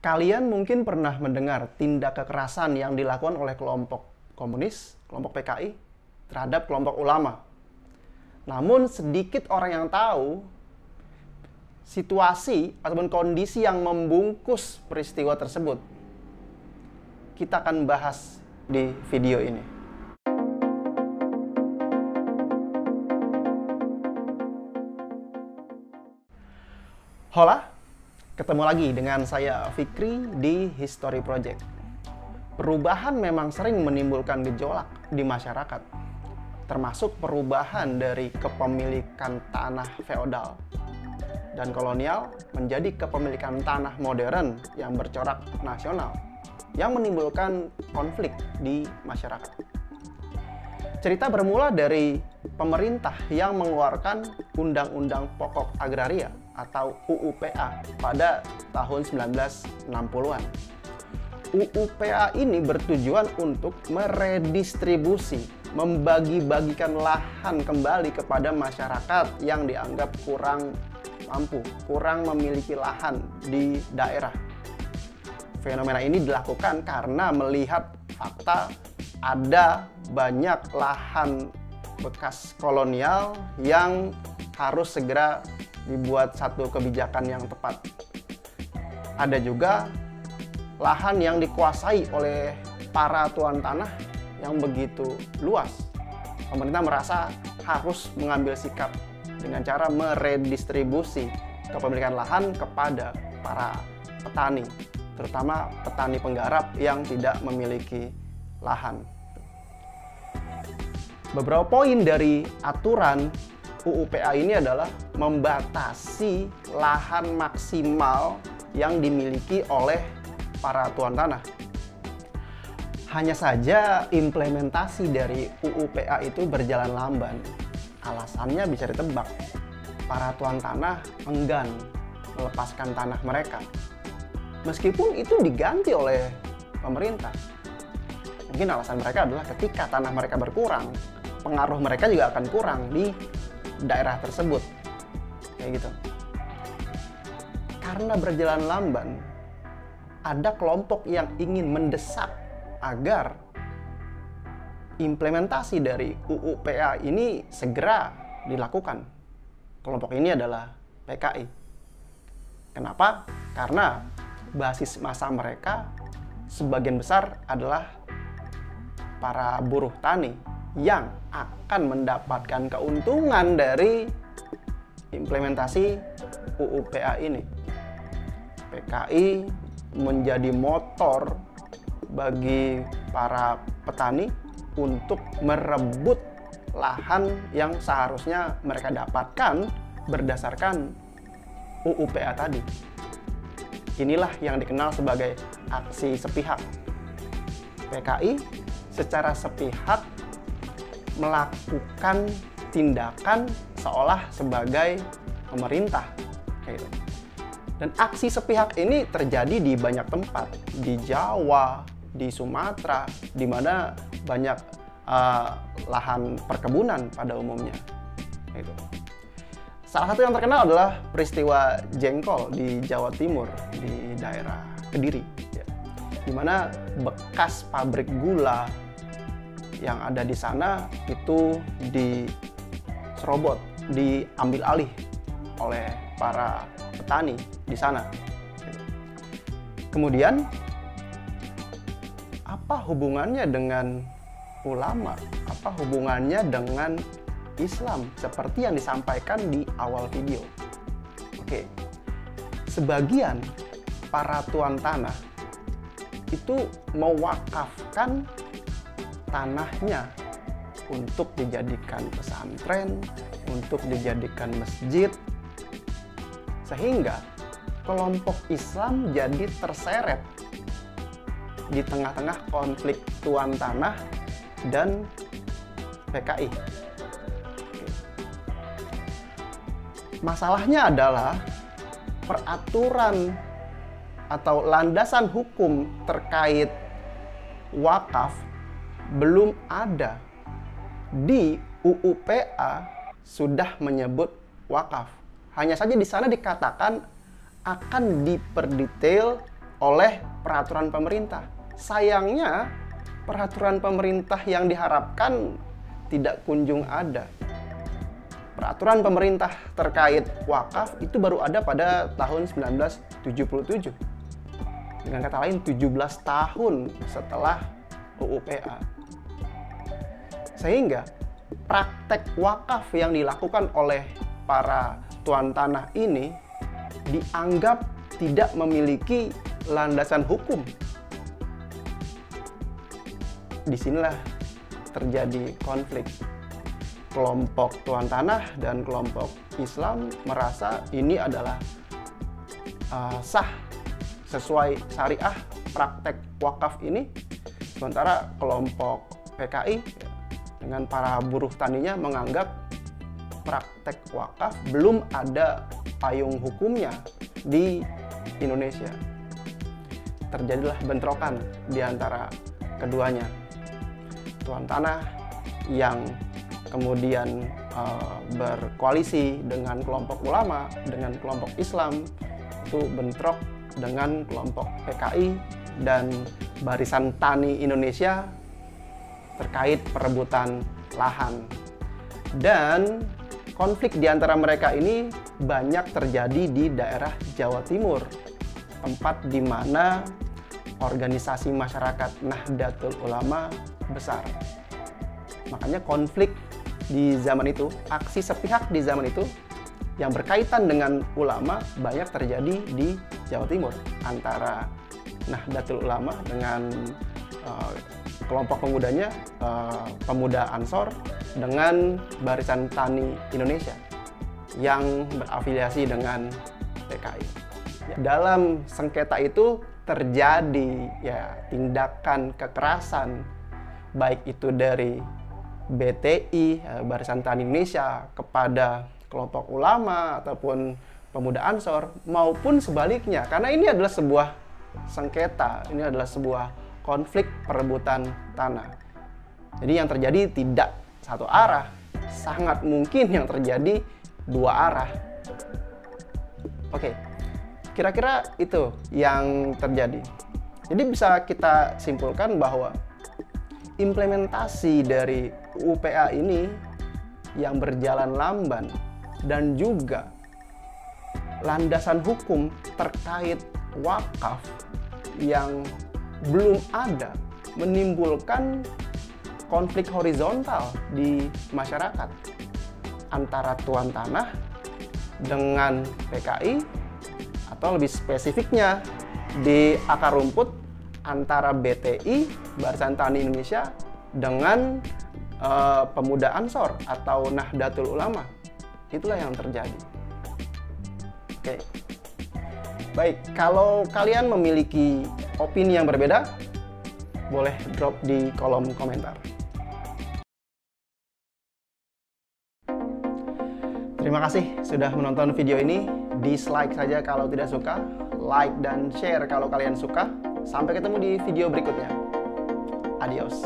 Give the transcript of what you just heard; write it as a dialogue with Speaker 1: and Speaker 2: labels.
Speaker 1: Kalian mungkin pernah mendengar tindak kekerasan yang dilakukan oleh kelompok komunis, kelompok PKI, terhadap kelompok ulama. Namun sedikit orang yang tahu situasi ataupun kondisi yang membungkus peristiwa tersebut. Kita akan bahas di video ini. Hola, ketemu lagi dengan saya Fikri di History Project. Perubahan memang sering menimbulkan gejolak di masyarakat, termasuk perubahan dari kepemilikan tanah feodal dan kolonial menjadi kepemilikan tanah modern yang bercorak nasional, yang menimbulkan konflik di masyarakat. Cerita bermula dari pemerintah yang mengeluarkan Undang-Undang Pokok Agraria atau UUPA pada tahun 1960-an. UUPA ini bertujuan untuk meredistribusi, membagi-bagikan lahan kembali kepada masyarakat yang dianggap kurang mampu, kurang memiliki lahan di daerah. Fenomena ini dilakukan karena melihat fakta ada banyak lahan bekas kolonial yang harus segera dibuat satu kebijakan yang tepat. Ada juga lahan yang dikuasai oleh para tuan tanah yang begitu luas. Pemerintah merasa harus mengambil sikap dengan cara meredistribusi kepemilikan lahan kepada para petani, terutama petani penggarap yang tidak memiliki lahan. Beberapa poin dari aturan UUPA ini adalah membatasi lahan maksimal yang dimiliki oleh para tuan tanah. Hanya saja implementasi dari UUPA itu berjalan lamban. Alasannya bisa ditebak. Para tuan tanah enggan melepaskan tanah mereka, meskipun itu diganti oleh pemerintah. Mungkin alasan mereka adalah ketika tanah mereka berkurang, pengaruh mereka juga akan kurang di daerah tersebut. Kayak gitu. Karena berjalan lamban, ada kelompok yang ingin mendesak agar implementasi dari UUPA ini segera dilakukan. Kelompok ini adalah PKI. Kenapa? Karena basis massa mereka sebagian besar adalah para buruh tani yang akan mendapatkan keuntungan dari implementasi UUPA ini. PKI menjadi motor bagi para petani untuk merebut lahan yang seharusnya mereka dapatkan berdasarkan UUPA tadi. Inilah yang dikenal sebagai aksi sepihak. PKI secara sepihak melakukan tindakan seolah sebagai pemerintah. Gitu. Dan aksi sepihak ini terjadi di banyak tempat, di Jawa, di Sumatera, di mana banyak lahan perkebunan pada umumnya. Gitu. Salah satu yang terkenal adalah peristiwa jengkol di Jawa Timur, di daerah Kediri, ya, di mana bekas pabrik gula yang ada di sana itu diserobot, diambil alih oleh para petani di sana. Kemudian, apa hubungannya dengan ulama? Apa hubungannya dengan Islam seperti yang disampaikan di awal video? Oke, sebagian para tuan tanah itu mewakafkan tanahnya untuk dijadikan pesantren, untuk dijadikan masjid, sehingga kelompok Islam jadi terseret di tengah-tengah konflik tuan tanah dan PKI. Masalahnya adalah peraturan atau landasan hukum terkait wakaf belum ada. Di UUPA sudah menyebut wakaf. Hanya saja di sana dikatakan akan diperdetail oleh peraturan pemerintah. Sayangnya, peraturan pemerintah yang diharapkan tidak kunjung ada. Peraturan pemerintah terkait wakaf itu baru ada pada tahun 1977. Dengan kata lain, 17 tahun setelah UU PA. Sehingga praktek wakaf yang dilakukan oleh para tuan tanah ini dianggap tidak memiliki landasan hukum. Disinilah terjadi konflik. Kelompok tuan tanah dan kelompok Islam merasa ini adalah sah sesuai syariah praktek wakaf ini, sementara kelompok PKI dengan para buruh taninya menganggap praktek wakaf belum ada payung hukumnya di Indonesia. Terjadilah bentrokan di antara keduanya. Tuan tanah yang kemudian berkoalisi dengan kelompok ulama, dengan kelompok Islam, itu bentrok dengan kelompok PKI dan Barisan Tani Indonesia terkait perebutan lahan. Dan konflik di antara mereka ini banyak terjadi di daerah Jawa Timur, tempat di mana organisasi masyarakat Nahdlatul Ulama besar. Makanya konflik di zaman itu, aksi sepihak di zaman itu yang berkaitan dengan ulama banyak terjadi di Jawa Timur antara Nahdlatul Ulama dengan kelompok pemudanya, pemuda Ansor, dengan Barisan Tani Indonesia yang berafiliasi dengan PKI. Dalam sengketa itu terjadi tindakan kekerasan, baik itu dari BTI, Barisan Tani Indonesia, kepada kelompok ulama ataupun pemuda Ansor, maupun sebaliknya, karena ini adalah sebuah sengketa, ini adalah sebuah konflik perebutan tanah. Jadi yang terjadi tidak satu arah, sangat mungkin yang terjadi dua arah. Oke, kira-kira itu yang terjadi. Jadi bisa kita simpulkan bahwa implementasi dari UU PA ini yang berjalan lamban dan juga landasan hukum terkait wakaf yang belum ada menimbulkan konflik horizontal di masyarakat antara tuan tanah dengan PKI, atau lebih spesifiknya di akar rumput antara BTI, Barisan Tani Indonesia, dengan pemuda Ansor atau Nahdlatul Ulama. Itulah yang terjadi. Oke. Baik, kalau kalian memiliki opini yang berbeda, boleh drop di kolom komentar. Terima kasih sudah menonton video ini. Dislike saja kalau tidak suka, like dan share kalau kalian suka. Sampai ketemu di video berikutnya. Adios.